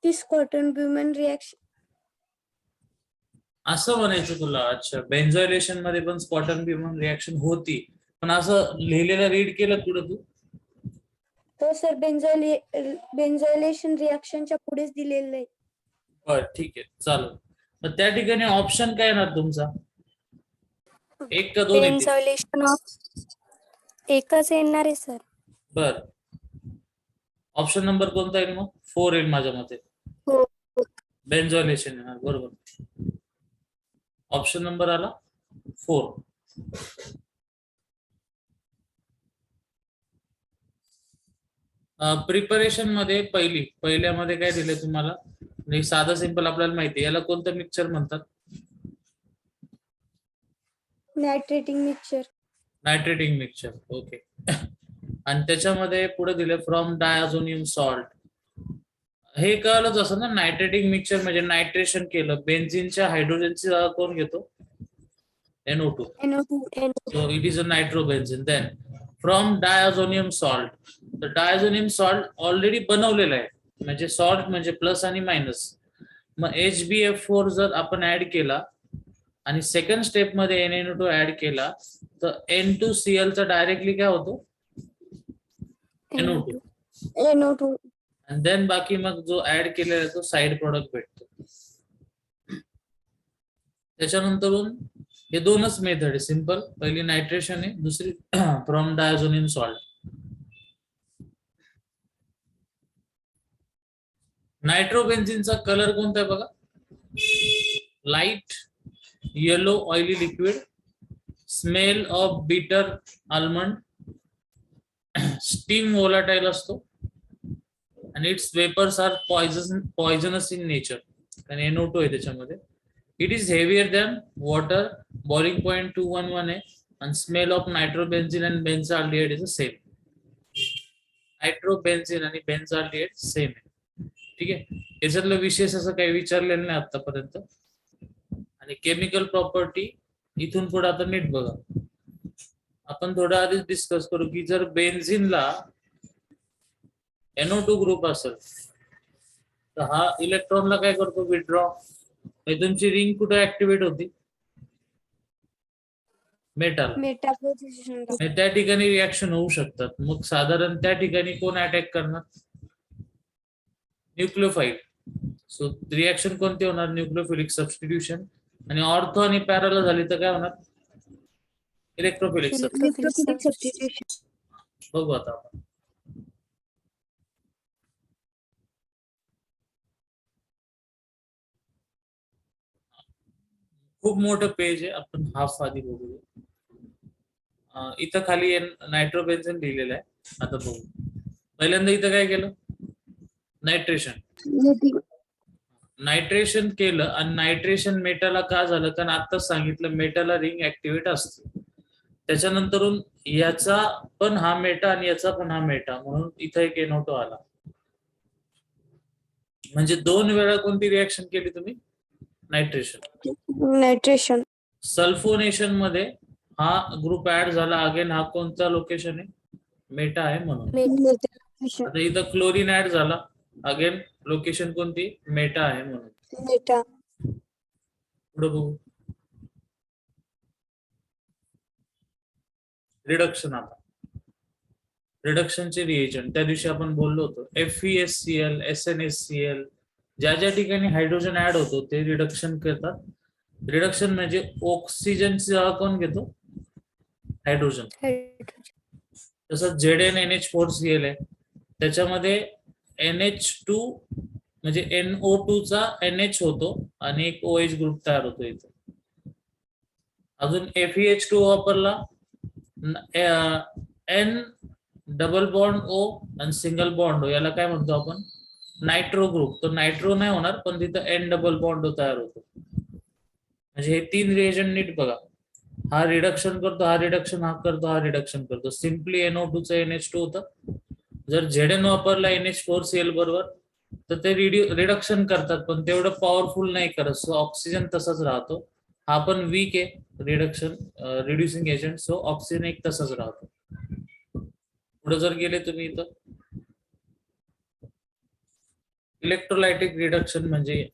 this cotton women reaction. असं म्हणायचं तुला. अच्छा, बेन्झॉयलेशन मध्ये पण स्कॉटन ब्युमन रिॲक्शन होती, पण असं लिहिलेलं रीड केलं कुठं तू? हो सर, बेन्झॉयलेशन रिॲक्शनच्या पुढेच दिलेलं आहे. बर, ठीक आहे, चालेल. तर त्या ठिकाणी ऑप्शन काय येणार तुमचा? एक का दोन येतील? बेन्झॉयलेशन ऑफ एकच येणार आहे सर. बर, ऑप्शन नंबर कोणता येईल मग? 4 येईल माझ्या मते. हो. बेन्झॉयलेशन येणार, बरोबर. ऑप्शन नंबर आला 4. प्रिपरेशन मध्ये पहिल्यामध्ये काय दिलंय तुम्हाला? म्हणजे साधं सिंपल आपल्याला माहिती आहे. याला कोणतं मिक्सचर म्हणतात? Nitrating mixture. Nitrating mixture, okay. आणि त्याच्यामध्ये पुढे दिले फ्रॉम डायझोनियम सॉल्ट. हे कळलंच असं ना, नायट्रेटिंग मिक्सचर म्हणजे नायट्रेशन केलं, बेन्झिनच्या हायड्रोजनची जागा कोण घेतो? NO2. So it is a nitrobenzene. Then from diazonium salt. तर डायझोनियम सॉल्ट ऑलरेडी बनवलेलं आहे, म्हणजे सॉल्ट म्हणजे प्लस आणि मायनस. मग HbF4 जर आपण ऍड केला आणि सेकंड स्टेप मध्ये NaNO2 ऍड केला तर N2Cl चा डायरेक्टली काय होतो? NO2. आणि देन बाकी मग जो ऍड केलेला आहे तो साइड प्रोडक्ट भेटतो. त्याच्यानंतरून हे दोनच मेथड आहे सिंपल. पहिली नायट्रेशन आहे, दुसरी फ्रॉम डायझोनियम सॉल्ट. नायट्रोबेन्झिनचा कलर कोणता आहे बघा? Light yellow oily liquid, smell of bitter almond, steam volatile असतो आणि its vapours are poisonous in nature. आणि NO2 आहे त्याच्यामध्ये. It is heavier than water, boiling point 211 आहे, आणि smell of nitrobenzene and benzaldehyde is the same. Nitrobenzene आणि benzaldehyde same आहे. ठीक आहे, याच्यातलं विशेष असं काही विचारलेलं नाही आतापर्यंत. आणि केमिकल प्रॉपर्टी इथून पुढे आता नीट बघा. आपण थोडं आधीच डिस्कस करू की जर बेन्झिनला NO2 ग्रुप असेल तर हा इलेक्ट्रॉनला काय करतो? विथड्रॉ. तुमची रिंग कुठे ऍक्टिव्हेट होती? मेटाल. त्या ठिकाणी रिॲक्शन होऊ शकतात. मग साधारण त्या ठिकाणी कोण अटॅक करणार? न्यूक्लियोफाइल. सो रिॲक्शन कोणती होणार? Nucleophilic substitution. आणि ऑर्थो आणि पॅरल झाली तर काय होणार? Electrophilic substitution. बघू आता आपण. खूप मोठं पेज आहे, आपण हाफ आधी बघूया. इथं खाली नायट्रोबेन्झिन लिहिलेलं आहे. आता बघू. पहिल्यांदा इथं काय केलं? नायट्रेशन केलं. आणि नायट्रेशन मेटाला का झालं? कारण आताच सांगितलं मेटाला रिंग ऍक्टिव्हेट असते. त्याच्यानंतरून याचा पण हा मेटा आणि याचा पण हा मेटा, म्हणून इथं एक NO2 आला. म्हणजे 2 वेळा कोणती रिॲक्शन केली तुम्ही? नायट्रेशन. सल्फोनेशन मध्ये हा ग्रुप ऍड झाला. अगेन हा कोणता लोकेशन आहे? मेटा आहे म्हणून. आता इथं क्लोरीन ऍड झाला. अगेन लोकेशन कोणती? मेटा आहे म्हणून. पुढे बघू. रिडक्शन. आता रिडक्शनचे रिएजंट त्या दिवशी आपण बोललो होतो. FeSCl, SnHCl, ज्या ज्या ठिकाणी हायड्रोजन ऍड होतो ते रिडक्शन करतात. रिडक्शन म्हणजे ऑक्सिजनची जागा कोण घेतो? हायड्रोजन. तसंच ZnNH4Cl आहे, त्याच्यामध्ये NH2 म्हणजे NO2 चा NH होतो आणि एक OH ग्रुप तयार होतो इथे. अजून FeH2 वापरला, N डबल बॉन्ड O आणि सिंगल बॉन्ड O, याला काय म्हणतो आपण? Nitro group. तो नायट्रो नाही होणार, पण तिथं N डबल बॉन्ड O तयार होतो. म्हणजे हे 3 रिएजंट नीट बघा. हा रिडक्शन करतो, हा रिडक्शन, हा करतो, हा रिडक्शन करतो. सिम्पली NO2 चं NH2 होतं. जर Zn वापरला NH4Cl बरोबर तर ते रिडक्शन करतात, पण तेवढं पॉवरफुल नाही करत. सो ऑक्सिजन तसाच राहतो. हा पण वीक आहे reduction reducing agent. So oxygen एक तसाच राहतो. पुढे जर गेले तुम्ही इथं इलेक्ट्रोलायटिक रिडक्शन म्हणजे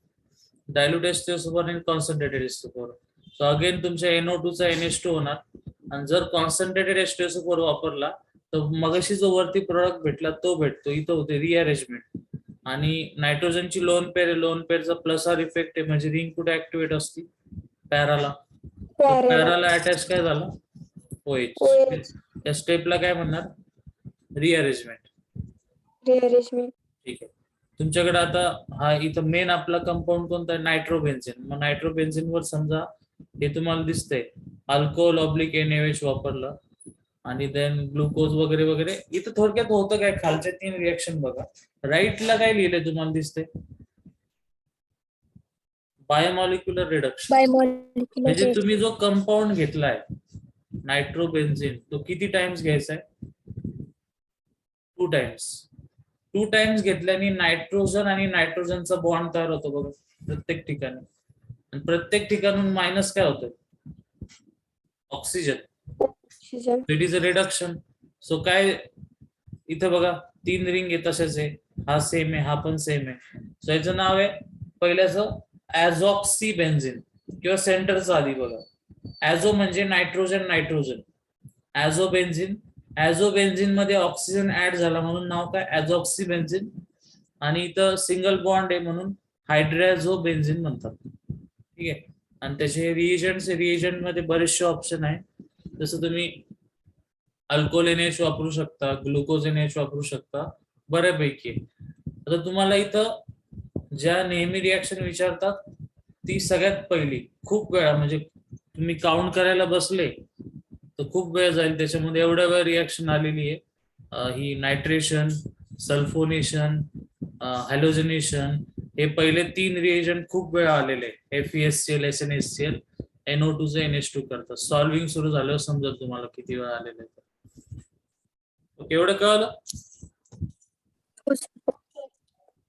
डायल्यूट H2SO4 आणि कॉन्सन्ट्रेटेड H2SO4. सो अगेन तुमच्या NO2 चा NH2 होणार, आणि जर कॉन्सन्ट्रेटेड H2SO4 वापरला तर मगाशी जो वरती प्रोडक्ट भेटला तो भेटतो. इथं होते रिअरेंजमेंट. आणि नायट्रोजनची लोन पेअरचा प्लस आर इफेक्ट आहे, म्हणजे रिंग कुठे ऍक्टिव्हेट असते? पॅराला. पॅराला अटॅच काय झाला? OH. त्या स्टेपला काय म्हणणार? रिअरेंजमेंट. ठीक आहे. तुमच्याकडे आता हा इथं मेन आपला कंपाऊंड कोणता आहे? नायट्रोबेन्झिन. मग नायट्रोबेन्झिन वर समजा हे तुम्हाला दिसतंय अल्कोहोल ऑब्लिक NaOH वापरलं, आणि देन ग्लुकोज वगैरे वगैरे. इथं थोडक्यात होतं काय, खालच्या 3 रिएक्शन बघा. राईटला काय लिहिलंय तुम्हाला दिसतंय? बायोमॉलिक्युलर रिडक्शन. म्हणजे तुम्ही जो कंपाऊंड घेतलाय नायट्रोबेन्झिन, तो किती टाइम्स घ्यायचा आहे? 2 टाइम्स. 2 टाइम्स घेतल्याने नायट्रोजन आणि नायट्रोजनचा बॉन्ड तयार होतो बघा प्रत्येक ठिकाणी, आणि प्रत्येक ठिकाणून मायनस काय होतं? Oxygen. It is a reduction. So काय इथं बघा 3 रिंग आहे तसेच आहे, हा सेम आहे, हा पण सेम आहे. सो याचं नाव आहे पहिल्याचं ऍझॉक्सी बेन्झिन, किंवा सेंटरचं आधी बघा. ऍझो म्हणजे नायट्रोजन नायट्रोजन, ऍझोबेन्झिन मध्ये ऑक्सिजन ऍड झाला म्हणून नाव काय? ऍझॉक्सी बेन्झिन. आणि इथं सिंगल बॉन्ड आहे म्हणून हायड्रॅझोबेन्झिन म्हणतात. ठीक आहे. आणि त्याचे रिएजंट मध्ये बरेचसे ऑप्शन आहे. जसं तुम्ही अल्कोहोल NaOH वापरू शकता, ग्लुकोज NaOH वापरू शकता, बऱ्यापैकी. आता तुम्हाला इथं ज्या नेहमी रिॲक्शन विचारतात ती सगळ्यात पहिली खूप वेळा, म्हणजे तुम्ही काउंट करायला बसले तर खूप वेळ जाईल त्याच्यामध्ये, एवढ्या वेळ रिॲक्शन आलेली आहे. ही नायट्रेशन, सल्फोनेशन, हॅलोजनेशन, हे पहिले 3 रिएजंट खूप वेळा आलेले. FeSCl, SnHCl, NO2 चे NH2 करतात. सॉल्विंग सुरू झाल्यावर समजेल तुम्हाला किती वेळा आलेले आहे. ओके, एवढं कळलं?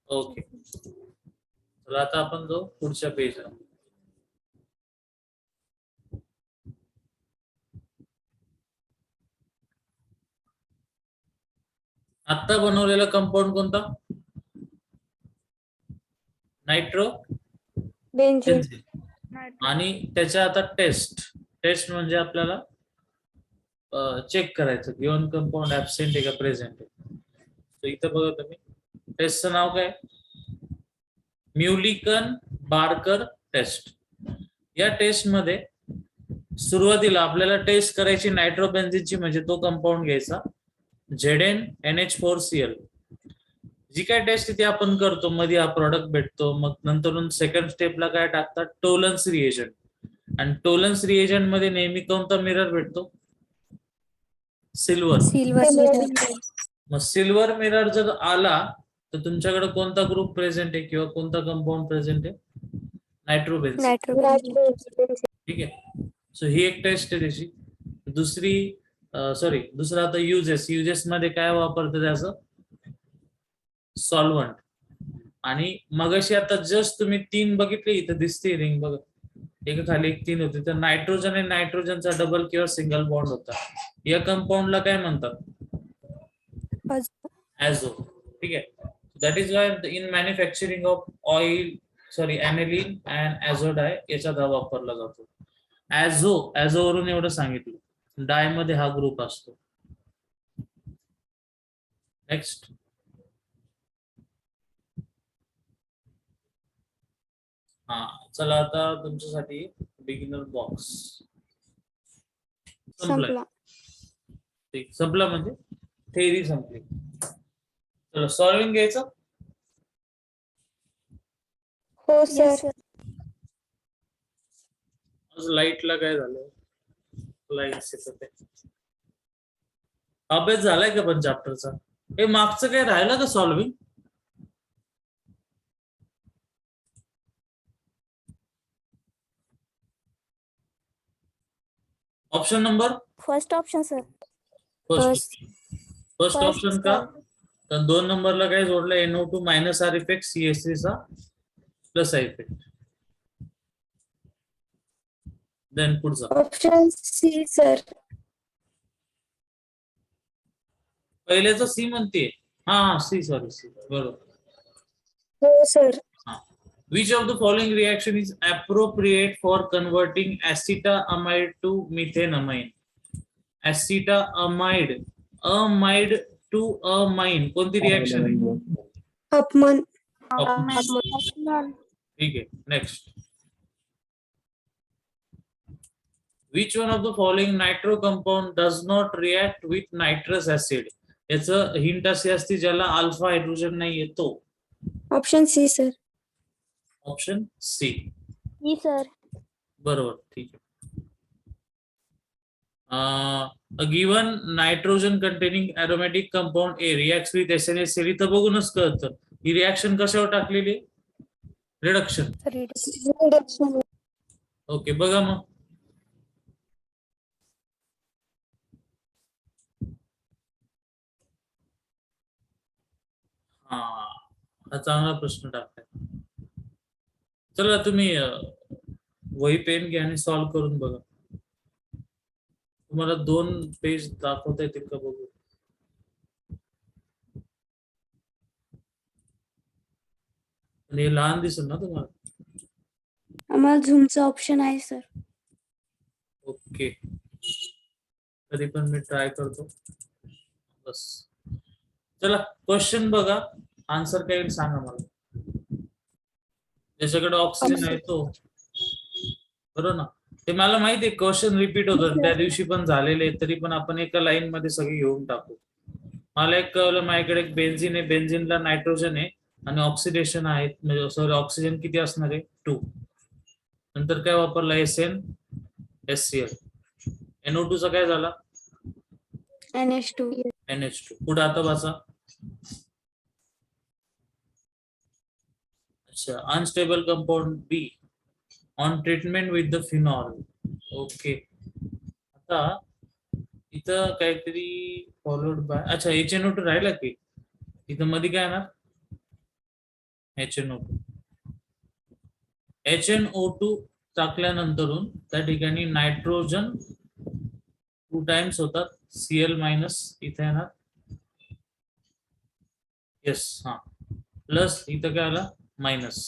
ओके, चला आता आपण जाऊ पुढच्या पेजला. आता बनवलेला कंपाऊंड कोणता? Nitro benzene. आणि त्याच्या आता टेस्ट म्हणजे आपल्याला चेक करायचं गिव्हन कंपाऊंड ऍब्सेंट आहे का प्रेझेंट आहे. तर इथं बघा तुम्ही, टेस्टचं नाव काय? म्युलिकन बार्कर टेस्ट. या टेस्ट मध्ये सुरुवातीला आपल्याला टेस्ट करायची नायट्रोबेन्झिनची, म्हणजे तो कंपाऊंड घ्यायचा ZnNH4Cl. जी काय टेस्ट ती आपण करतो, मध्ये हा प्रोडक्ट भेटतो. मग नंतर सेकंड स्टेपला काय टाकतात? टोलन्स रिएजंट. आणि टोलन्स रिएजंट मध्ये नेहमी कोणता मिरर भेटतो? सिल्वर. मग सिल्वर मिरर जर आला तर तुमच्याकडे कोणता ग्रुप प्रेझेंट आहे किंवा कोणता कंपाऊंड प्रेझेंट आहे? नायट्रोबेन्झिन. ठीक आहे. सो ही एक टेस्ट आहे त्याची. दुसरा आता युजेस मध्ये काय वापरतं त्याचं? सॉल्व्हंट. आणि मगाशी आता जस्ट तुम्ही 3 बघितले, इथं दिसते रिंग बघा, एका खाली एक 3 होते, तर नायट्रोजन आणि नायट्रोजनचा डबल किंवा सिंगल बॉन्ड होता. या कंपाऊंडला काय म्हणतात? ऍझो. ठीक आहे. That is why in manufacturing of aniline and azo dye याचा वापरला जातो. ऍझो वरून एवढं सांगितलं. डाय मध्ये हा ग्रुप असतो. नेक्स्ट. हा, चला आता तुमच्यासाठी बिगिनर बॉक्स संपला. ठीक, संपला म्हणजे थेअरी संपली. चला सॉल्विंग घ्यायचं. हो सर. लाईटला काय झालं? लाईट अभ्यास झालाय का पण चॅप्टरचा? हे मागचं काय राहिलं का solving? Option number first option sir. First option का? तर 2 नंबरला काय जोडलं? NO2 minus R effect, CH3 चा प्लस आर इफेक्ट. देन पुढचा ऑप्शन सी सर. पहिल्याचं सी म्हणते. हा सी, सॉरी सी, बरोबर. हो sir. Which of the following reaction is appropriate for converting acetamide to methenamine? Acetamide, amide to amine. कोणती reaction आहे? अपमान. अपमान. ठीक आहे. Next. Which one of the following nitro compound does not react with nitrous acid? याचं hint अशी असते ज्याला अल्फा हायड्रोजन नाही येतो. Option C sir. Option C. Sir. बरोबर. ठीक आहे. A given nitrogen containing aromatic compound A reacts with SNH3. इथं बघूनच कळतं ही रिएक्शन कशावर टाकलेली? रिडक्शन. रिडक्शन. ओके, बघा मग. हा चांगला प्रश्न टाकलाय. चला तुम्ही वही पेन घ्या आणि सॉल्व्ह करून बघा. तुम्हाला 2 पेज दाखवता येतील का बघू. आणि लहान दिसेल ना तुम्हाला. आम्हाला झूमचा ऑप्शन आहे सर. ओके, तरी पण मी ट्राय करतो. बस. चला क्वेश्चन बघा, आन्सर काय येईल सांगा मला. ज्याच्याकडे ऑक्सिजन आहे तो. बरोबर ना. ते मला माहिती आहे क्वेश्चन रिपीट होतं त्या दिवशी पण झालेले, तरी पण आपण एका लाईन मध्ये सगळे घेऊन टाकू. मला एक कळलं, माझ्याकडे एक बेन्झिन आहे, बेन्झिनला नायट्रोजन आहे आणि ऑक्सिडेशन आहे, म्हणजे सॉरी ऑक्सिजन किती असणार आहे 2. नंतर काय वापरला SnHCl. NO2 चा काय झाला NH2. NH2. पुढे आता वाचा. अच्छा, unstable compound B on treatment with the phenol. Okay, आता इथं काहीतरी फॉलोड बाय. अच्छा, HNO2 राहिला की इथं मध्ये काय येणार? HNO2. HNO2 टाकल्यानंतरून त्या ठिकाणी नायट्रोजन 2 टाइम्स होतात, Cl मायनस इथे येणार. येस, हा. प्लस इथं काय आला? मायनस.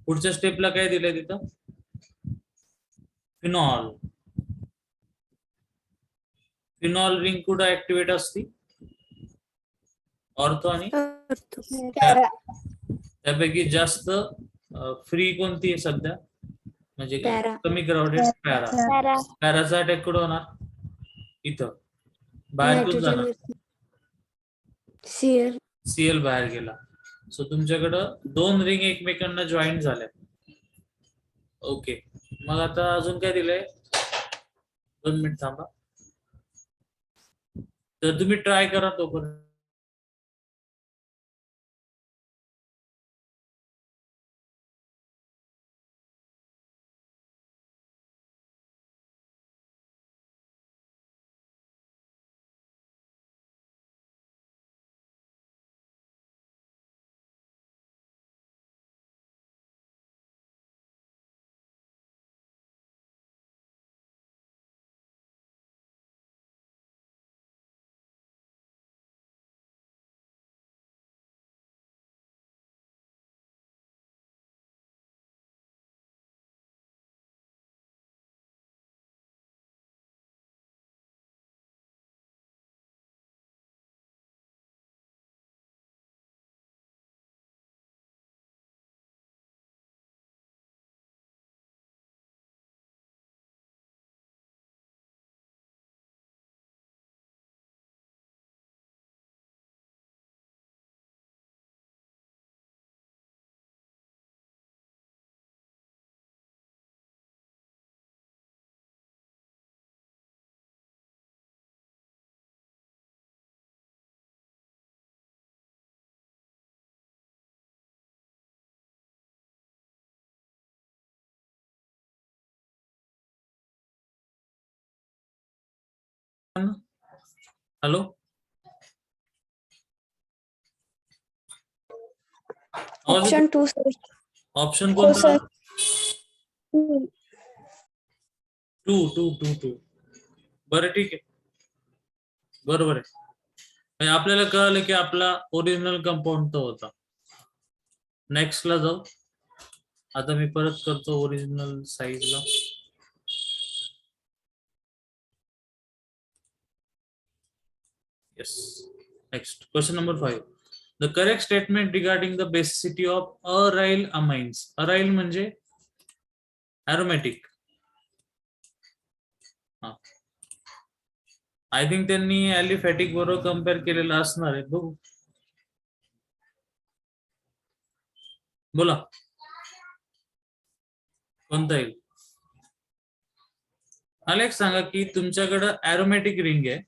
पुढच्या स्टेपला काय दिलंय तिथं? फिनॉल. फिनॉल रिंग कुठं ऍक्टिव्हेट असते? ऑर्थो आणि पॅरा. त्यापैकी जास्त फ्री कोणती आहे सध्या, म्हणजे पॅरा. कमी क्राउडेड? पॅरा. पॅराचा अटॅक कुठं होणार? इथं. बाहेर कुठं जाणार? Cl बाहेर गेला. सो तुमच्याकडं 2 रिंग एकमेकांना जॉईंट झाल्या. ओके, मग आता अजून काय दिलंय? 2 मिनिट थांबा. तर तुम्ही ट्राय करा तोपर्यंत. Hello, option 2 sir. ऑप्शन हो कोणता? सर. 2. बरं, ठीक आहे, बरोबर आहे. म्हणजे आपल्याला कळलं की आपला ओरिजिनल कंपाऊंड तो होता. नेक्स्ट ला जाऊ. आता मी परत करतो original साईजला. Yes. Next, question number 5. The correct statement regarding the basicity of aryl amines. Aryl म्हणजे aromatic. आय थिंक त्यांनी ॲलिफॅटिक बरोबर कम्पेअर केलेलं असणार आहे. बघू, बोला कोणता येईल. अलेक्स सांगा की तुमच्याकडं ॲरोमॅटिक रिंग आहे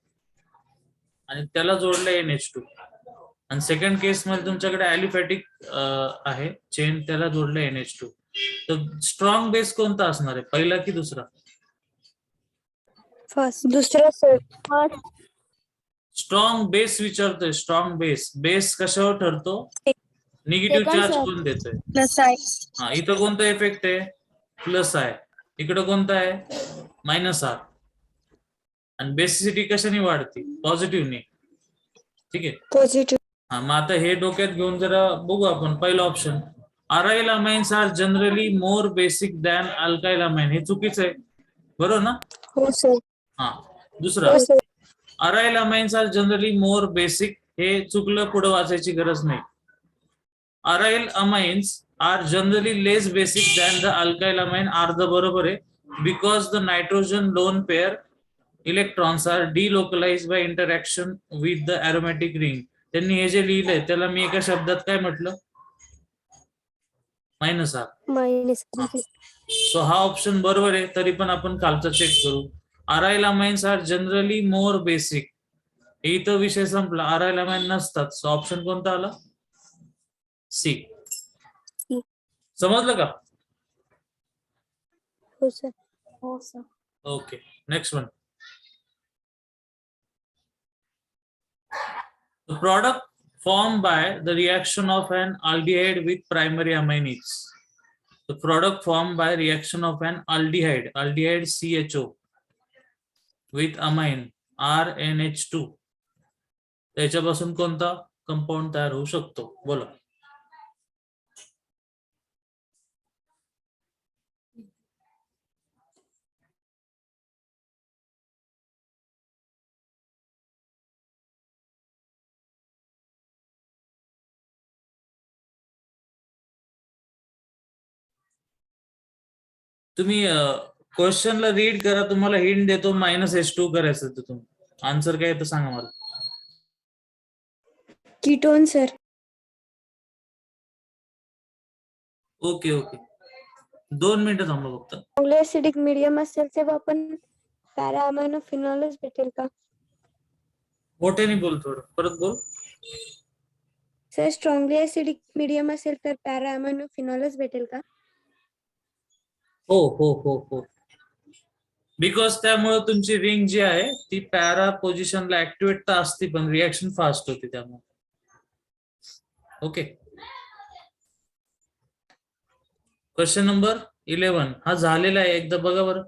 आणि त्याला जोडलं NH2 आणि सेकंड केस मध्ये तुमच्याकडे ॲलिफॅटिक आहे चेन, त्याला जोडलं NH2. तर स्ट्रॉंग बेस कोणता असणार आहे, पहिला की दुसरा? फर्स्ट. दुसरा सर. स्ट्रॉंग बेस विचारतोय. स्ट्रॉंग बेस, बेस कशावर ठरतो? Negative second charge sir. कोण देतोय? प्लस आहे. हा, इथं कोणता इफेक्ट आहे? प्लस आहे. इकडं कोणता आहे? -R. आणि बेसिसिटी कशाने वाढते? पॉझिटिव्हने. ठीक आहे. पॉझिटिव्ह. हा, मग आता हे डोक्यात घेऊन जरा बघू आपण. पहिला option, aryl amines are generally more basic than alkyl amine. हे चुकीचं आहे, बरोबर ना? हो सर. हा. दुसरा, हो sir. Aryl amines are generally more basic. हे चुकलं, पुढे वाचायची गरज नाही. Aryl amines are generally less basic than the alkyl amine are the बरोबर आहे. Because the nitrogen lone pair electrons are delocalise by interaction with the aromatic ring. त्यांनी हे जे लिहिलंय त्याला मी एका शब्दात काय म्हटलं? -R. मायनस. सो हा ऑप्शन बरोबर आहे. तरी पण आपण खालचा चेक करू. Aryl amines are generally more basic. इथं विषय संपला. अराइल अमाइन नसतात. सो ऑप्शन कोणता आला? सी. समजलं का? हो सर. हो sir. Okay, next one. The product formed by the reaction of an aldehyde with primary amine is. The product formed by reaction of an aldehyde CHO with amine RNH2. त्याच्यापासून कोणता compound तयार होऊ शकतो? बोला. तुम्ही क्वेश्चनला read करा. तुम्हाला hint देतो. -H2 करायचं तर तुम्ही आन्सर काय येतं सांगा मला. Ketone sir. ओके ओके, 2 मिनिटं थांबा फक्त. चांगले ऍसिडिक मीडियम असेल तेव्हा आपण पॅरा अमायनो फिनॉलच भेटेल का? मोठ्याने बोल, थोडं परत बोल. सर, स्ट्रॉंगली ऍसिडिक मीडियम असेल तर पॅरा अमायनो फिनॉलच भेटेल का? हो हो हो हो, बिकॉज त्यामुळे तुमची रिंग जी आहे ती पॅरा पोझिशनला ऍक्टिव्हेट तर असते पण रिएक्शन फास्ट होते त्यामुळे. ओके, क्वेश्चन नंबर 11 हा झालेला आहे. एकदा बघा बरं.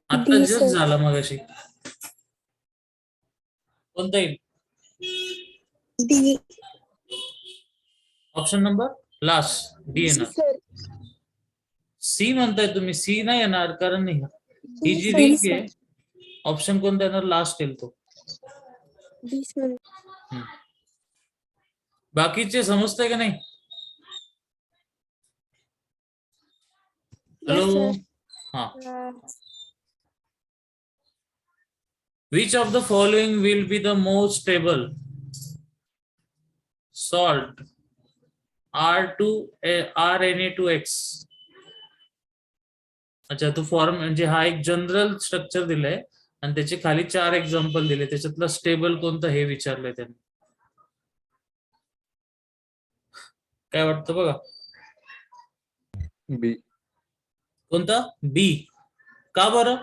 आता जस्ट झाला मगाशी. कोणता येईल? D. Option number last D येणार. सी म्हणताय तुम्ही? सी नाही येणार, कारण नाही ही जी रिंग आहे. ऑप्शन कोणता येणार? लास्ट येईल तो. बाकीचे समजतंय का नाही? हॅलो. हा. Which of the following will be the most stable salt? RNA2X. अच्छा, तो फॉर्म म्हणजे हा एक जनरल स्ट्रक्चर दिलाय आणि त्याचे खाली 4 एक्झाम्पल दिले. त्याच्यातलं स्टेबल कोणतं हे विचारलंय त्यांनी. काय वाटतं बघा? बी. कोणता? बी. का बरं?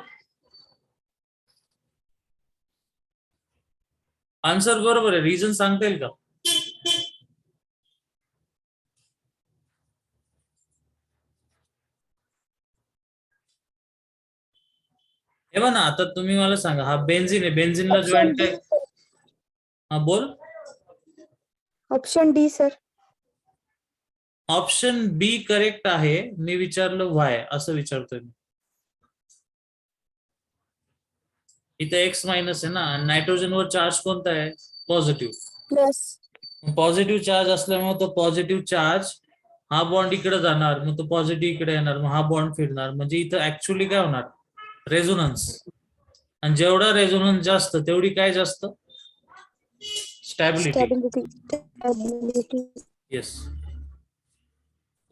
आन्सर बरोबर आहे. रिझन सांगता येईल का? हे बघा ना, आता तुम्ही मला सांगा. हा बेन्झिन आहे. बेन्झिनला जॉईंट काय? हा बोल. Option D sir. ऑप्शन बी करेक्ट आहे. मी विचारलं व्हाय असं विचारतोय मी. इथे एक्स मायनस आहे ना. नायट्रोजनवर चार्ज कोणता आहे? पॉझिटिव्ह. प्लस. पॉझिटिव्ह चार्ज असल्यामुळे तो पॉझिटिव्ह चार्ज हा बॉन्ड इकडे जाणार, मग तो पॉझिटिव्ह इकडे येणार, मग हा बॉन्ड फिरणार. म्हणजे इथं ऍक्च्युअली काय होणार? रेझोनन्स. आणि जेवढा रेझोनन्स जास्त तेवढी काय जास्त? स्टॅबिलिटी. येस.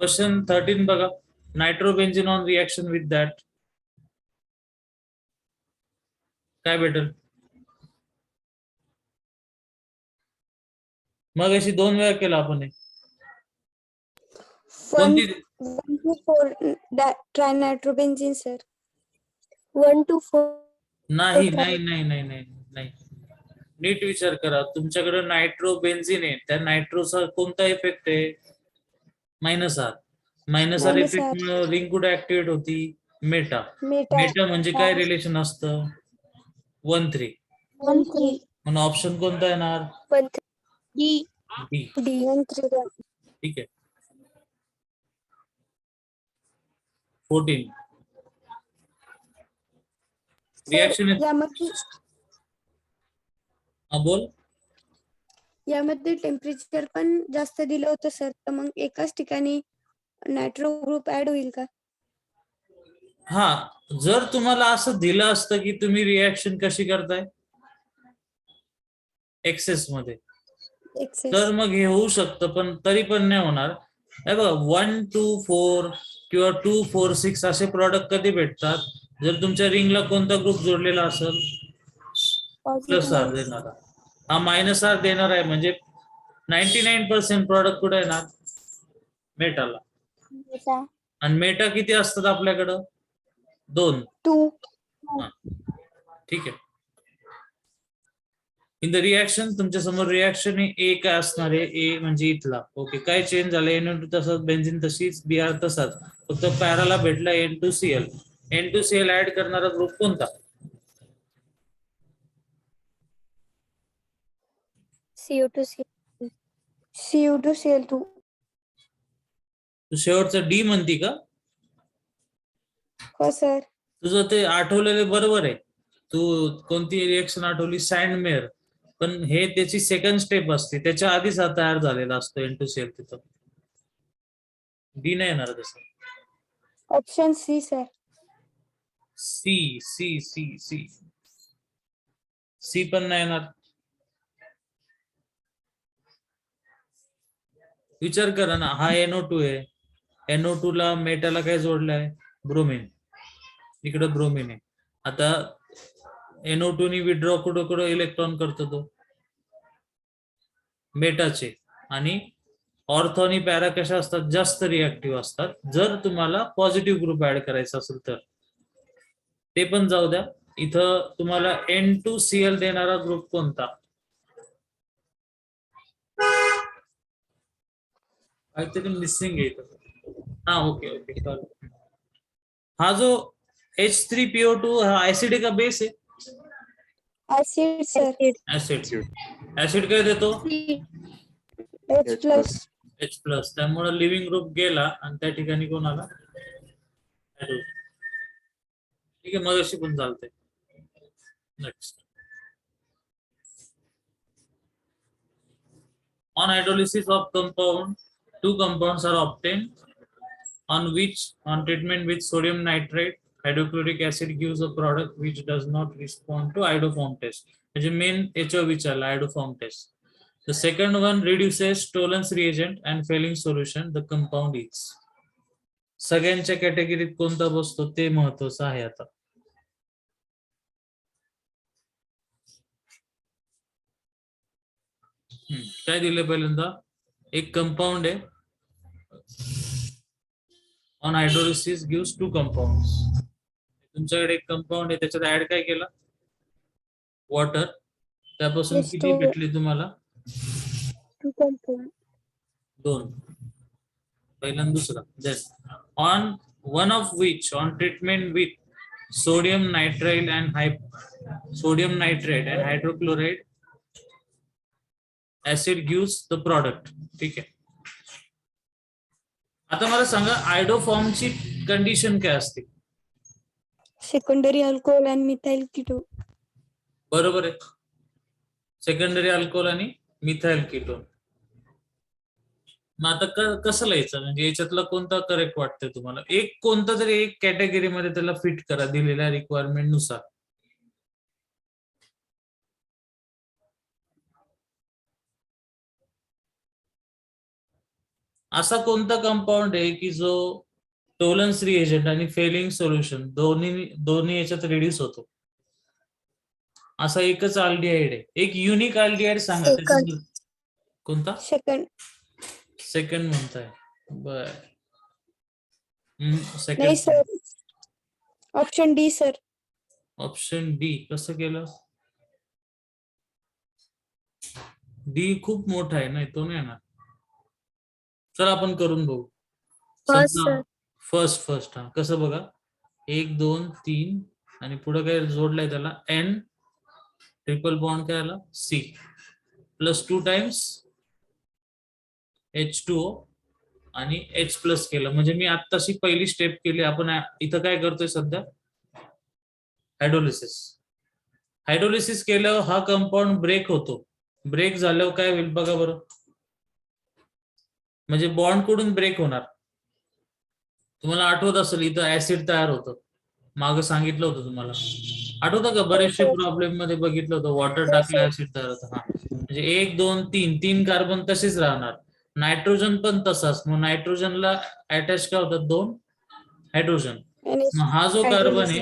क्वेश्चन 13 बघा. Nitrobenzene on reaction with that काय भेटेल? मग अशी 2 वेळा केला आपण हे. कोणती? 1 to 4 ट्रायनायट्रोबेन्झिन सर. 1 to 4. नाही नाही नाही नाही नाही नाही. नीट विचार करा. तुमच्याकडे नायट्रोबेन्झिन आहे, त्या नायट्रोचा कोणता इफेक्ट आहे? -R. -R इफेक्ट मुळे रिंग कुठे ऍक्टिव्हेट होती? मेटा. मेटा म्हणजे काय रिलेशन असतं? 1-3. 1-3. म्हणून ऑप्शन कोणता येणार? 1-3. डी. डी. 1-3. ठीक आहे. 14 रिएक्शन. बोल. यामध्ये टेम्परेचर पण जास्त दिलं होतं सर, तर मग एकाच ठिकाणी नायट्रो ग्रुप ऍड होईल का? हा, जर तुम्हाला असं दिलं असतं की तुम्ही रिएक्शन कशी करताय एक्सेस मध्ये, तर मग हे होऊ शकतं, पण तरी पण नाही होणार. हे बघा 1, 2, 4 किंवा 2, 4, 6 असे प्रॉडक्ट कधी भेटतात? जर तुमच्या रिंगला कोणता ग्रुप जोडलेला असेल? +R देणारा. हा -R देणार आहे, म्हणजे 99% प्रॉडक्ट कुठे येणार? मेटाला. आणि मेटा किती असतात आपल्याकडं? 2. ठीक आहे. इन द रिएक्शन तुमच्या समोर रिएक्शन ए काय असणार आहे? ए म्हणजे इथला. ओके, काय चेंज झालं? NO2 तसंच, बेन्झिन तशीच, Br तसाच, फक्त पॅराला भेटला N2Cl. N2Cl ऍड करणारा ग्रुप कोणता? CO2Cl2. तू शेवटचं डी म्हणती का? हो सर. तुझं ते आठवलेलं बरोबर आहे. तू कोणती रिएक्शन आठवली? सँडमेअर. पण हे त्याची सेकंड स्टेप असते, त्याच्या आधीच हा तयार झालेला असतो N2Cl तिथं. डी नाही येणार तसं. Option C sir. C C C C C पण नाही येणार. विचार करा ना, हा NO2 आहे. NO2 ला मेटाला काय जोडलंय? ब्रोमिन. इकडे ब्रोमिन आहे. आता NO2 नी विड्रॉ कुठं कुठं इलेक्ट्रॉन करतो तो? मेटाचे. आणि ऑर्थो आणि पॅरा कशा असतात? जास्त रिएक्टिव्ह असतात, जर तुम्हाला पॉझिटिव्ह ग्रुप ऍड करायचा असेल तर. ते पण जाऊ द्या. इथं तुम्हाला N2Cl देणारा ग्रुप कोणता? काहीतरी मिसिंग आहे इथं. हा, ओके ओके, चालेल. हा जो H3PO2 हा ऍसिड आहे का बेस आहे? Acid sir. ऍसिड काय देतो? H+. H+. त्यामुळे लिव्हिंग ग्रुप गेला आणि त्या ठिकाणी कोण आला? ठीक आहे, मग अशी पण चालते. Next. On hydrolysis of compound, 2 compounds are obtained, on treatment with sodium nitrate, hydrochloric acid gives a product which does not respond to iodoform test. म्हणजे मेन याच्यावर विचारला iodoform test. The second one reduces Tollens reagent and failing solution, the compound is. सगळ्यांच्या कॅटेगरीत कोणता बसतो ते महत्वाचं आहे. आता काय दिलं पहिल्यांदा? एक कंपाऊंड आहे, ऑन हायड्रोलिसिस गिव्स 2 कंपाऊंड्स. तुमच्याकडे एक कंपाऊंड आहे, त्याच्यात ऍड काय केलं? वॉटर. त्यापासून किती भेटली तुम्हाला? 2. पहिला आणि दुसरा. Then on one of which on treatment with sodium nitride and hydrochloride acid gives the product. ठीक आहे. आता मला सांगा आयडोफॉर्मची कंडिशन काय असते? सेकंडरी अल्कोहोल आणि मिथाइल कीटो. बरोबर आहे. सेकंडरी अल्कोहोल आणि मिथाइल कीटोन. मग आता कसं लिहायचं, म्हणजे याच्यातला कोणता करेक्ट वाटतंय तुम्हाला? एक कोणता तरी एक कॅटेगरी मध्ये त्याला फिट करा दिलेल्या रिक्वायरमेंट नुसार. असा कोणता कंपाऊंड आहे की जो टोलन्स रिएजंट आणि फेलिंग सोल्युशन दोन्ही याच्यात रिड्यूस होतो? असा एकच अल्डिहाइड आहे, एक युनिक अल्डिहाइड सांगा त्याचं. कोणता? सेकंड. सेकंड म्हणताय? बर. नाही second. Sir, option D sir. Option D कसं केलं? डी खूप मोठा आहे ना, तो नाही येणार. चल आपण करून बघू. फर्स्ट हा कसं बघा, 1 2 3 आणि पुढे काय जोडलंय त्याला, एन ट्रिपल बॉन्ड काय आला, सी प्लस 2 टाइम्स H2O आणि H प्लस केलं. म्हणजे मी आत्ताशी पहिली स्टेप केली. आपण इथं काय करतोय सध्या, हायड्रोलिसिस. हायड्रोलिसिस केल्यावर हा कंपाऊंड ब्रेक होतो. ब्रेक झाल्यावर काय होईल बघा बरं, म्हणजे बॉन्ड कडून ब्रेक होणार. तुम्हाला आठवत असेल इथं ऍसिड तयार होतं, मागं सांगितलं होतं तुम्हाला, आठवतं का? बरेचसे प्रॉब्लेम मध्ये बघितलं होतं, वॉटर टाकलं ऍसिड तयार होतं. हा म्हणजे 1 2 3 कार्बन तसेच राहणार. नायट्रोजन पण तसाच. मग नायट्रोजनला अटॅच काय होतात, 2 हायड्रोजन. मग हा जो कार्बन आहे,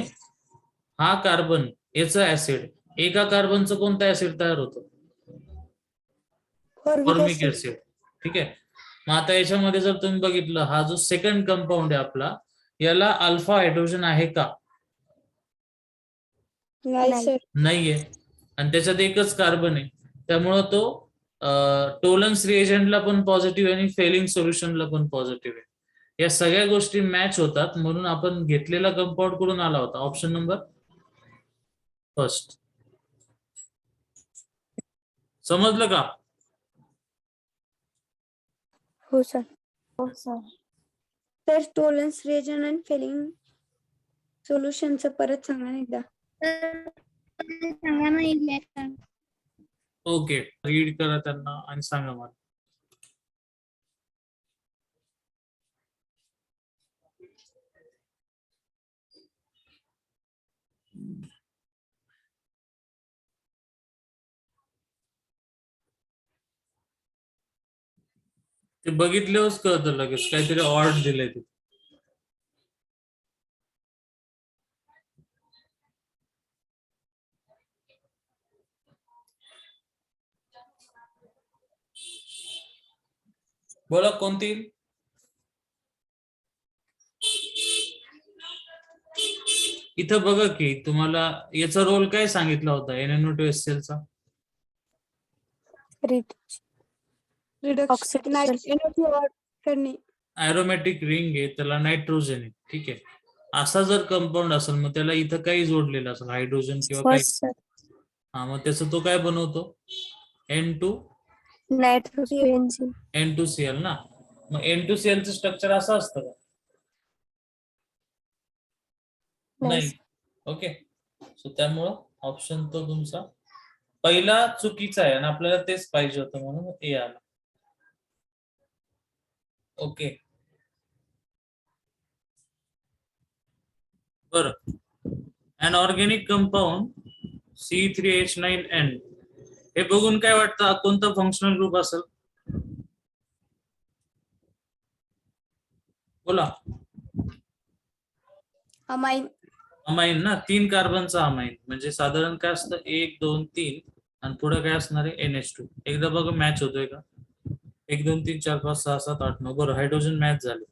हा कार्बन याचं ऍसिड, एका कार्बनचं कोणतं ऍसिड तयार होतं? Formic acid. ठीक आहे. मग आता याच्यामध्ये जर तुम्ही बघितलं, हा जो सेकंड कंपाऊंड आहे आपला, याला अल्फा हायड्रोजन आहे का? नाहीये. आणि त्याच्यात एकच कार्बन आहे. त्यामुळं तो टोलन्स रिएजंटला पण पॉझिटिव्ह आणि फेलिंग सोल्युशनला पण पॉझिटिव्ह आहे. या सगळ्या गोष्टी मॅच होतात, म्हणून आपण घेतलेला कंपाऊंड कुठून आला होता? Option number first. समजलं का? हो सर. तर टोलन्स रिएजन आणि फेलिंग सोल्युशनचं परत सांगा एकदा. ओके, रीड करा त्यांना आणि सांगा मला. ते बघितल्यावरच कळतं लगेच, काहीतरी ऑड दिलंय ते. बोला कोणती? इथं बघा की तुम्हाला याचा रोल काय सांगितला होता NaO2 चा? ॲरोमॅटिक रिंग आहे, त्याला नायट्रोजन आहे. ठीक आहे. असा जर कंपाऊंड असेल, मग त्याला इथं काही जोडलेलं असेल, हायड्रोजन किंवा काही. हा, मग त्याचं तो काय बनवतो? N2 N2Cl ना. मग N2Cl चं स्ट्रक्चर असं असतं का? नाही. ओके. सो त्यामुळं ऑप्शन तो तुमचा पहिला चुकीचा आहे आणि आपल्याला तेच पाहिजे होतं, म्हणून ए आला. ओके. बरं. अन ऑर्गॅनिक कंपाऊंड C3H9N, हे बघून काय वाटतं कोणता फंक्शनल ग्रुप असेल? बोला. अमाइन. अमाइन ना, 3 कार्बनचा अमाइन. म्हणजे साधारण काय असतं, 1 2 3 आणि पुढे काय असणार आहे, NH2. एकदा बघा मॅच होतोय का? 1 2 3 4 5 6 7 8 9. बरं, हायड्रोजन मॅच झाले.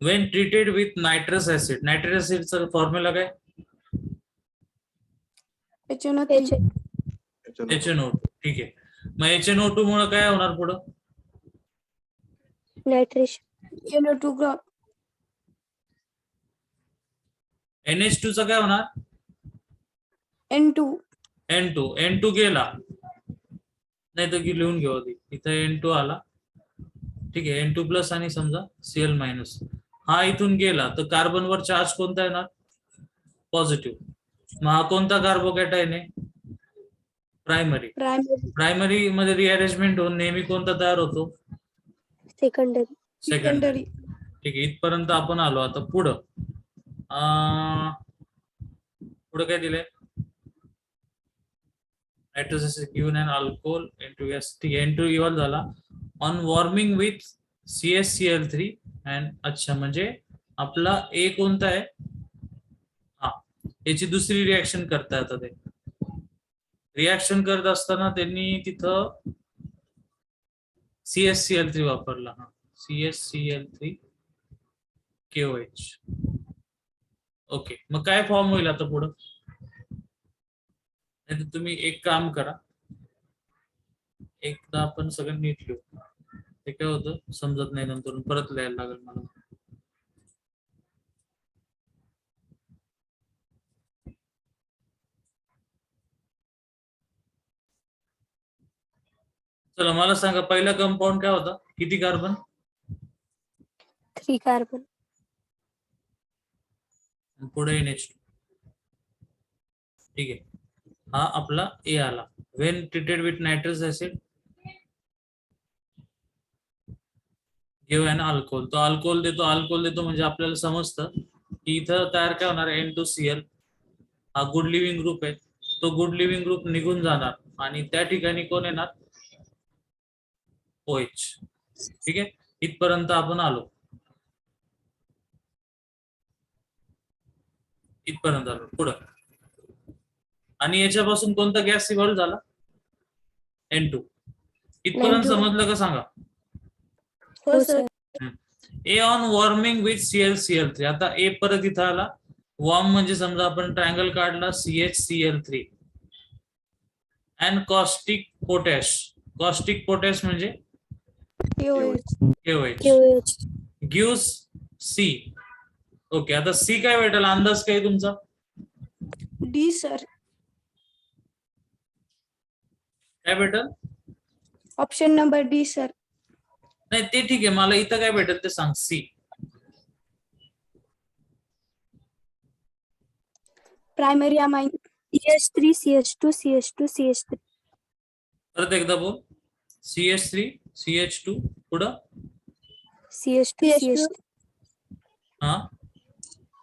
When treated with nitrous acid, nitrous ऍसिडचा फॉर्म्युला काय? HNO2. ठीक आहे. मग HNO2 मुळे काय होणार पुढं? NH2 चा काय होणार? N2. N2 गेला. नाही तर की लिहून घेऊ आधी. इथं N2 आला, ठीक आहे, N2 प्लस आणि समजा Cl मायनस. हा इथून गेला तर कार्बनवर चार्ज कोणता येणार? पॉझिटिव्ह. मग हा कोणता कार्बोकॅटायन आहे? प्रायमरी. प्रायमरी. प्रायमरी मध्ये रिअरेंजमेंट होऊन नेहमी कोणता तयार होतो? सेकंडरी. सेकंडरी. ठीक आहे, इथपर्यंत आपण आलो. आता पुढं पुढे काय दिलंय? नायट्रस ऍसिड गिव्हन अन अल्कोहोल N2 गॅस. ठीक आहे, N2 इव्हॉल्व झाला on warming with CaCl3 and. अच्छा, म्हणजे आपला ए कोणता आहे? हा, याची दुसरी रिॲक्शन करता येतात. ते रिॲक्शन करत असताना त्यांनी तिथं CaCl3 वापरला. हा, CaCl3 KOH. ओके, मग काय फॉर्म होईल आता पुढं? नाही तर तुम्ही एक काम करा, एकदा आपण सगळं नीट लिहू. ते काय होतं समजत नाही, नंतर परत लिहायला लागेल मला. चला मला सांगा, पहिला कंपाऊंड काय होता? किती कार्बन? 3 कार्बन. पुढे NH2. ठीक आहे, हा आपला ए आला. When treated with nitrous acid give an alcohol. तो अल्कोहोल देतो म्हणजे आपल्याला समजतं की इथं तयार काय होणार? N2Cl. हा गुड लिव्हिंग ग्रुप आहे. तो गुड लिव्हिंग ग्रुप निघून जाणार आणि त्या ठिकाणी कोण येणार? OH. ठीक आहे, इथपर्यंत आपण आलो. इथपर्यंत आलो. पुढं आणि याच्यापासून कोणता गॅस इव्हॉल्व झाला? N2. इथपर्यंत N2. समजलं का सांगा? हो sir. A on warming with ClCl3. आता ए परत इथं आला. वॉर्म म्हणजे समजा आपण ट्रायंगल काढला CHCl3 and caustic potash. Caustic potash म्हणजे KOH. Gives C. ओके, आता C काय भेटेल? अंदाज काय तुमचा? D sir. काय भेटेल? Option number D sir. नाही ते ठीक आहे, मला इथं काय भेटेल ते सांग. C. Primary amine. CH3 CH2 CH2 CH3. परत एकदा बोल. CH3 CH2 पुढं CH2 CH2 हा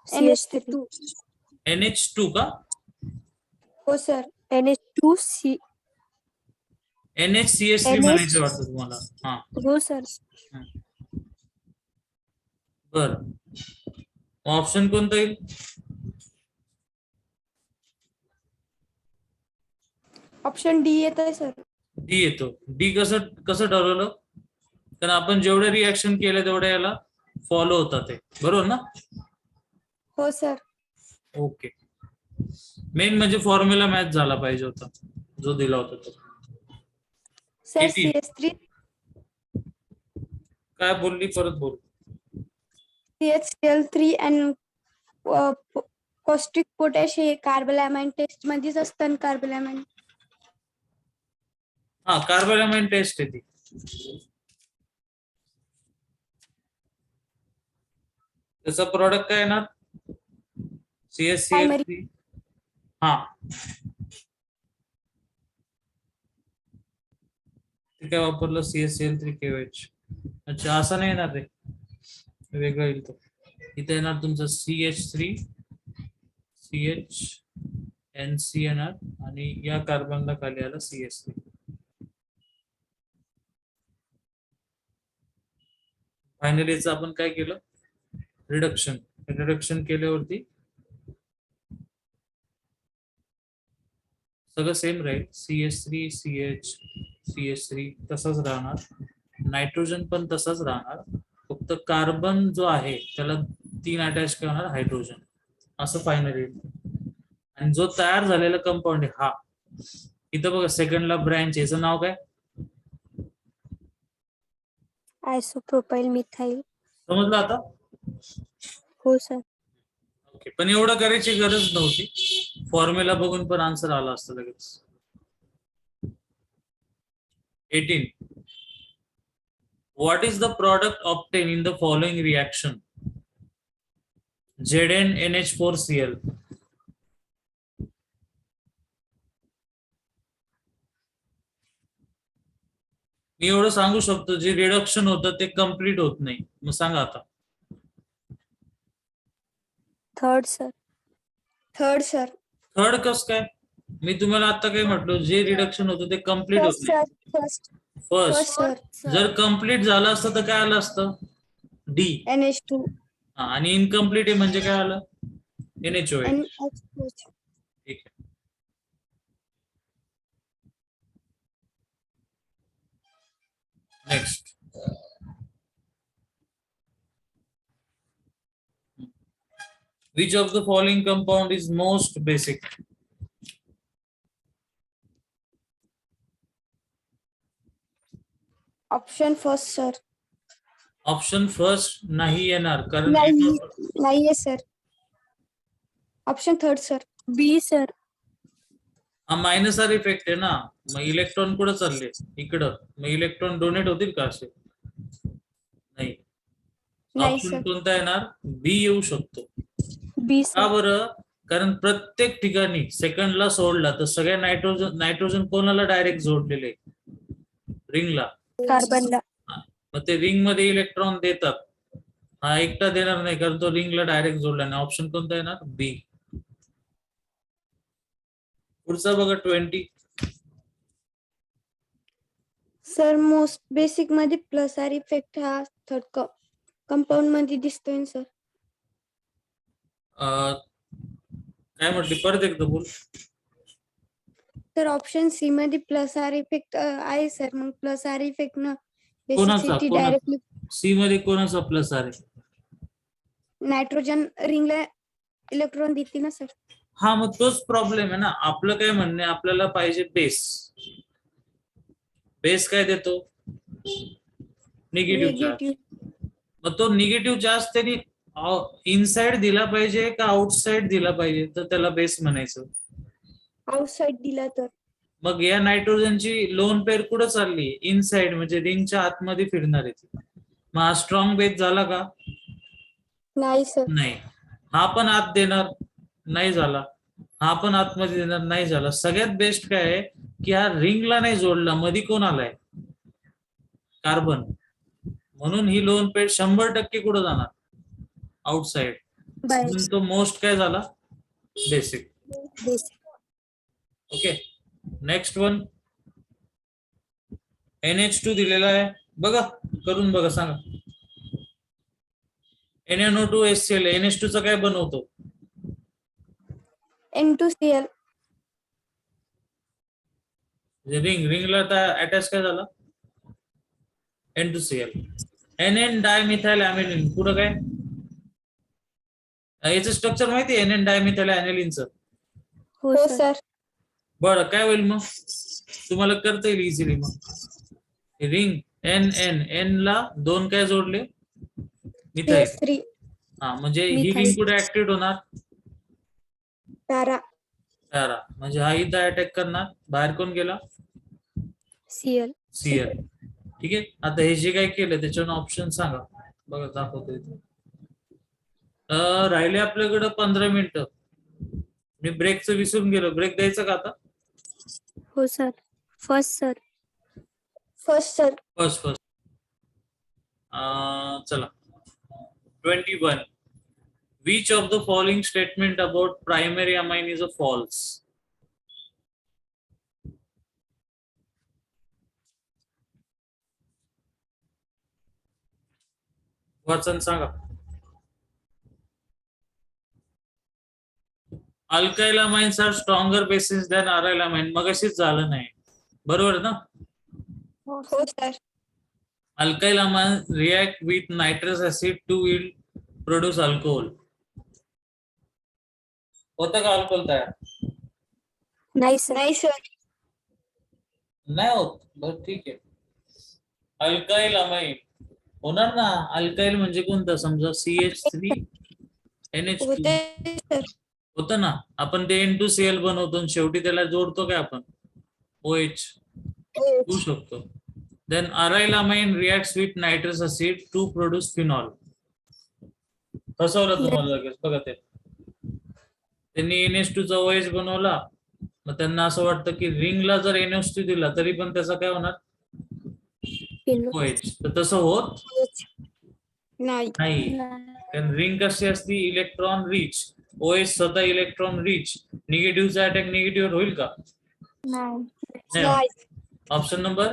NH2. NH2 का? हो सर. NH2 C. NHCH3 म्हणायचं वाटतं तुम्हाला. हा, हो सर. बर, ऑप्शन कोणता येईल? ऑप्शन डी येत आहे सर. डी येतो. डी कसं कसं ठरवलं? कारण आपण जेवढे रिॲक्शन केले तेवढे याला फॉलो होतात ते, बरोबर ना? हो सर. ओके, मेन म्हणजे फॉर्म्युला मॅच झाला पाहिजे होता जो दिला होता तो. सर किती? CH3 काय बोलली? परत बोल. CHCl3 and कॉस्टिक पोटॅश हे कार्बोलॅमाइन टेस्ट मध्येच असतं. कार्बोलॅमाइन. हा, कार्बोलॅमाइन टेस्ट आहे ती. त्याचा प्रोडक्ट काय येणार? CHCl3. हा, ते काय वापरलं? CHCl3 KOH. अच्छा, असं नाही येणार रे, वेगळं येईल तो. इथे येणार तुमचं CH3 CH NC येणार आणि या कार्बनला खाली आलं CH3. फायनली याचं आपण काय केलं? रिडक्शन केल्यावरती सगळं सेम राहील. CH3 CH CH3 तसाच राहणार. नायट्रोजन पण तसाच राहणार. फक्त कार्बन जो आहे त्याला 3 अटॅच करणार हायड्रोजन, असं फायनल येईल. आणि जो तयार झालेला कंपाऊंड आहे हा, इथं बघा सेकंडला ब्रँच, याचं नाव काय? आयसोप्रोपाइल मिथाइल. समजलं आता? हो सर. ओके, पण एवढं करायची गरज नव्हती. फॉर्म्युला बघून पण आन्सर आला असतं लगेच. 18. What is the product obtained in the following reaction? ZnNH4Cl. मी एवढं सांगू शकतो, जे रिडक्शन होतं ते कम्प्लीट होत नाही. मग सांगा आता. Third sir. Third sir. Third कस काय? मी तुम्हाला आता काय म्हटलं, जे रिडक्शन होतं ते कम्प्लीट होत नाही. फर्स्ट. जर कम्प्लीट झालं असतं तर काय आलं असतं? डी. NH2. आणि इनकम्प्लीट आहे म्हणजे काय आलं? NH2. ठीक आहे. Next. Which of the following compound is most basic? Option first sir. Option first नाही येणार कारण नाहीये sir. Option third sir. B sir. हा मायनस आर इफेक्ट आहे ना. मग इलेक्ट्रॉन कुठे चालले? इकडं. मग इलेक्ट्रॉन डोनेट होतील का असे? नाही. ऑप्शन कोणता येणार? बी येऊ शकतो. बी का बरं? कारण प्रत्येक ठिकाणी सेकंडला सोडला तर सगळ्या नायट्रोजन कोणाला डायरेक्ट जोडलेले? रिंगला. कार्बनला. मग ते रिंग मध्ये इलेक्ट्रॉन देतात. हा एकटा देणार नाही कारण तो रिंगला डायरेक्ट जोडला नाही. ऑप्शन कोणता येणार? बी. पुढचा बघा 20. सर मोस्ट बेसिक मध्ये प्लस आर इफेक्ट हा थर्ड कंपाऊंड मध्ये दिसतोय सर. काय म्हटली? परत एकदा बोल. तर ऑप्शन सी मध्ये प्लस आर इफेक्ट आहे सर. मग प्लस आर इफेक्ट न कोणाचा? बेसिसिटी डायरेक्टली सी मध्ये कोणाचा प्लस आर आहे? नायट्रोजन रिंगला इलेक्ट्रॉन देते ना सर. हा मग तोच प्रॉब्लेम आहे ना. आपलं काय म्हणणे, आपल्याला पाहिजे बेस. बेस काय देतो? Negative charge. मग तो निगेटिव्ह चार्ज त्यांनी इनसाइड दिला पाहिजे का आउटसाइड दिला पाहिजे? तर त्याला बेस म्हणायचं. आउटसाइड दिला तर. मग या नायट्रोजनची लोन पेअर कुठं चालली? इनसाइड म्हणजे रिंगच्या आतमध्ये फिरणार आहे. मग हा स्ट्रॉंग बेस झाला का? नाही सर. नाही. हा पण आत देणार, नाही झाला. हा पण आतमध्ये देणार, नाही झाला. सगळ्यात बेस्ट काय आहे की हा रिंगला नाही जोडला, मध्ये कोण आलाय? कार्बन. म्हणून ही लोन पेड 100% कुठं जाणार? आउटसाइड. म्हणून तो मोस्ट काय झाला? Basic. Okay. Next one. NH2 दिलेला आहे बघा, करून बघा, सांगा. NaNO2HCl. NH2 चा काय बनवतो? N2Cl. रिंगला अटॅच काय झाला? N2Cl. NN dimethyl aniline. पुढं काय? याचं स्ट्रक्चर माहिती आहे? NN डायमिथाइल ॲनिलीनचं. हो सर. बरं काय होईल मग? तुम्हाला करता येईल इझिली. मग रिंग N ला 2 काय जोडले? मिथाइल. हा म्हणजे ही रिंग कुठे ऍक्टिव्ह होणार? पॅरा. पॅरा म्हणजे हा इथं अटॅक करणार. बाहेर कोण गेला? Cl. ठीक आहे. आता हे जे काय केलं त्याच्यावर ऑप्शन सांगा. बघा दाखवतो इथे. राहिले आपल्याकडे 15 मिनिटं. मी ब्रेकचं विसरून गेलो. ब्रेक द्यायचा का आता? हो sir. First sir. First sir. First. चला. 21. Which of the following statement about primary amine is a false? वाचन सांगा. Alkyl amines are stronger bases than aryl amine. मगाशीच झालं नाही, बरोबर ना? हो sir. Alkyl amines react with nitrous acid to yield produce alcohol. होतं का अल्कोहोल तयार? नाही सर. नाही सर. नाही होत. बरं ठीक आहे. अल्काइल अमाइन होणार ना. अल्काइल म्हणजे कोणतं? समजा CH3 NH2 होतं ना. आपण ते N2Cl बनवतो शेवटी त्याला जोडतो काय आपण? OH होऊ शकतो. Then arylamine reacts with nitrous acid to produce phenol. फसवलं तुम्हाला लगेच बघा ते. त्यांनी NH2 चा OH बनवला, मग त्यांना असं वाटतं की रिंगला जर NH2 दिला तरी पण त्याचा काय होणार OH. तर तसं होत नाही. कारण रिंग कशी असती इलेक्ट्रॉन रिच, OH स्वतः इलेक्ट्रॉन रिच, निगेटिव्हचा अटॅक निगेटिव्ह होईल का? नाही. Option number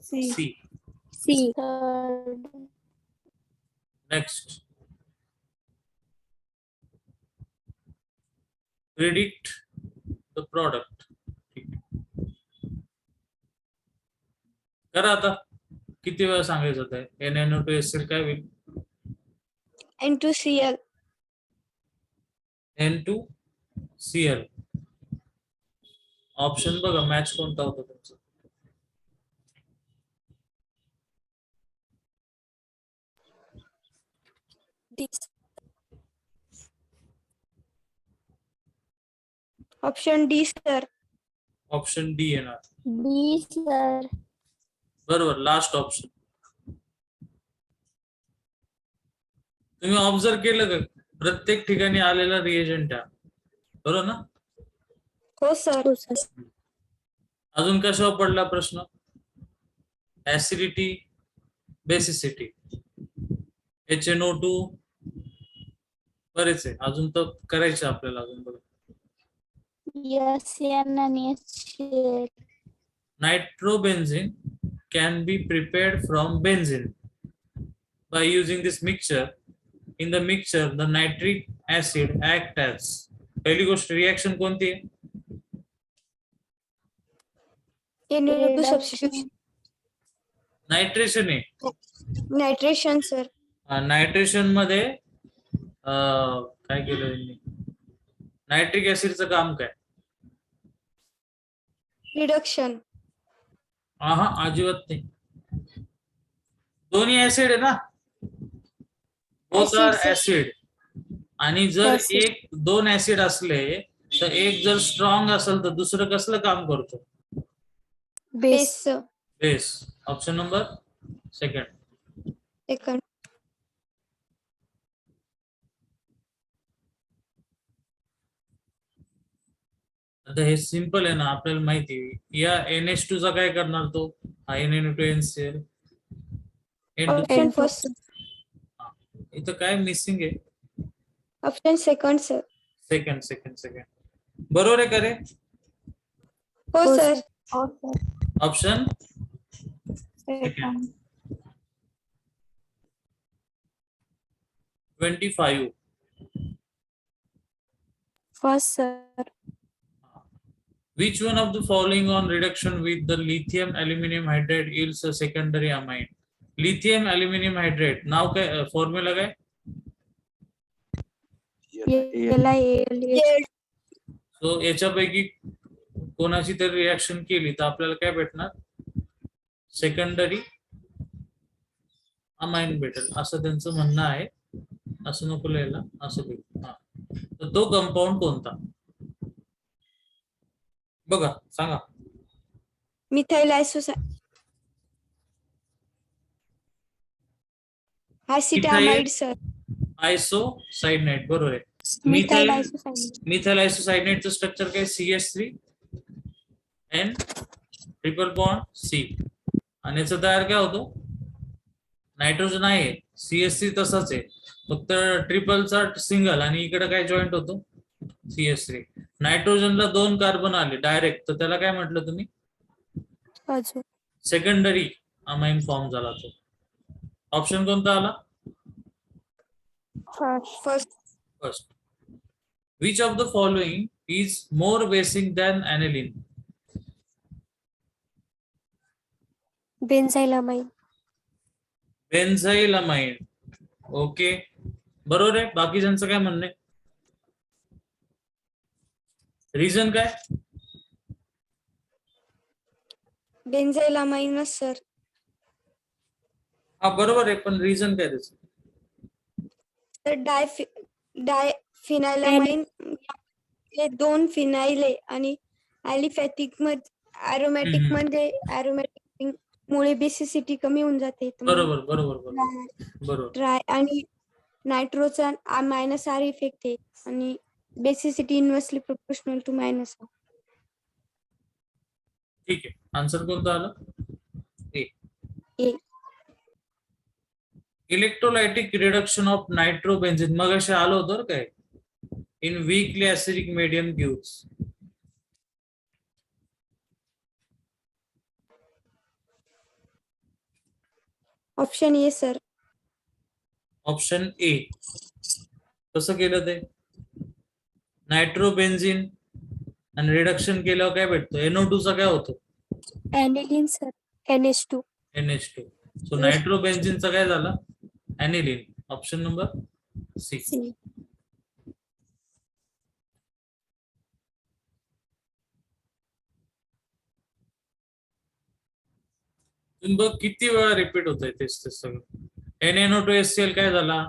C. Next, predict the product. करा आता, किती वेळा सांगायचं होतं NaNO2 काय होईल? N2Cl. N2Cl. ऑप्शन बघा मॅच कोणता होता तुमचा? Option D sir. Option D येणार. D sir. बरोबर, लास्ट ऑप्शन. तुम्ही ऑब्झर्व केलं का प्रत्येक ठिकाणी आलेला रिएजंट आहे, बरोबर ना? हो सर. अजून कशावर पडला प्रश्न? ऍसिडिटी, बेसिसिटी, HNO2 बरेच आहे, अजून तर करायचे आपल्याला अजून. बघा, SN आणि HCl. Nitrobenzene can be prepared from benzene by using this mixture. In the mixture, the nitric acid act as. पहिली गोष्ट रिएक्शन कोणती आहे? NaO2 substitution. नायट्रेशन आहे. Nitration sir. नायट्रेशन मध्ये काय केलं त्यांनी? नायट्रिक ऍसिडचं काम काय? रिडक्शन. अजिबात नाही. दोन्ही ऍसिड आहे ना, बोथ आर ऍसिड. आणि जर दोन ऍसिड असले तर एक जर स्ट्रॉंग असेल तर दुसरं कसलं काम करतो? Base. Base. Option number second. आता हे सिंपल आहे ना, आपल्याला माहिती आहे. या NH2 चा काय करणार तो? NaNO2 option first. इथं काय मिसिंग आहे? Option second sir. सेकंड बरोबर आहे का रे? हो sir. Option second. 25. First sir. Which one of the following on reduction with the lithium aluminum hydride yields a secondary amine? Lithium aluminum hydride नाव काय, formula काय? So याच्यापैकी कोणाची तरी reaction केली तर आपल्याला काय भेटणार? सेकंडरी अमाइन भेटेल, असं त्यांचं म्हणणं आहे. असं नको लिहायला, असं भेटेल. तर तो कंपाऊंड कोणता? बघा, सांगा. Methyl आयसोसायनाइड sir. आयसोसायनाइड बरोबर आहे. मिथाइल आयसोसायनाइडचं स्ट्रक्चर काय? CH3 N triple bond C. आणि याचं तयार काय होतो? नायट्रोजन आहे, CH3 तसाच आहे, फक्त ट्रिपलचा सिंगल आणि इकडे काय जॉईंट होतो? CH3. नायट्रोजनला 2 कार्बन आले डायरेक्ट, तर त्याला काय म्हटलं तुम्ही? सेकंडरी अमाइन फॉर्म झाला तो. ऑप्शन कोणता आला? First. Which of the following is more basic than aniline? Benzylamine. Benzylamine. Okay, बरोबर आहे. बाकी ज्यांचं काय म्हणणं आहे? रिझन काय? Benzylamine sir. हा बरोबर आहे, पण रिझन काय त्याचं? डायफिनाइलामाइन हे 2 फिनाइल आहे आणि ॲलिफॅटिक मध्ये, ॲरोमॅटिक मध्ये ॲरोमॅटिक मुळे बेसिसिटी कमी होऊन जाते. तर मग बरोबर बरोबर बरोबर बरोबर. ड्राय आणि नायट्रोचा -R इफेक्ट आहे आणि basicity inversely proportional to -R. ठीक आहे. आन्सर कोणतं आलं? A. A. Electrolytic reduction of nitrobenzene मग असे आलं होतं काय in weakly acidic medium gives. Option A sir. Option A. कसं केलं ते? नायट्रोबेन्झिन आणि रिडक्शन केल्यावर काय भेटतं? NO2 चा काय होतं? aniline sir. NH2. NH2. So नायट्रोबेन्झिनचा काय झाला? Aniline. Option number C. C. तुम्ही बघ किती वेळा रिपीट होत आहे तेच ते सगळं. NaNO2HCl काय झाला?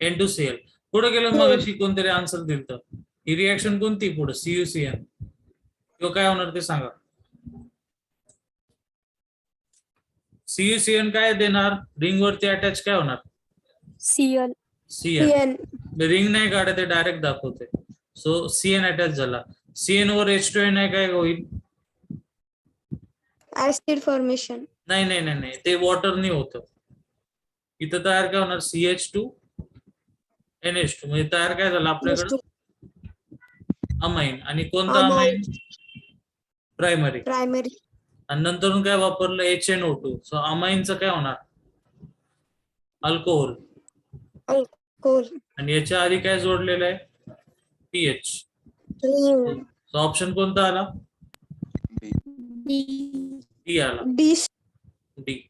N2Cl. पुढे गेलं मग अशी कोणतरी आन्सर दिलं तर ही रिॲक्शन कोणती पुढे? CuCN किंवा काय होणार ते सांगा. CuCN काय देणार? रिंग वरती अटॅच काय होणार? Cl. CN. रिंग नाही काढत ते डायरेक्ट दाखवते. सो CN अटॅच झाला. CN वर H2N काय होईल? Acid formation. नाही नाही नाही नाही ते वॉटरनी होतं. इथं तयार काय होणार? CH2 NH2 म्हणजे तयार काय झालं आपल्याकडं? अमाइन. आणि कोणता अमाइन? प्रायमरी. प्रायमरी. आणि नंतर काय वापरलं? HNO2. सो अमाइनचं काय होणार? अल्कोहोल. अल्कोहोल. आणि याच्या आधी काय जोडलेलं आहे? पीएच. सो ऑप्शन कोणता आला? डी आला. डी. डी.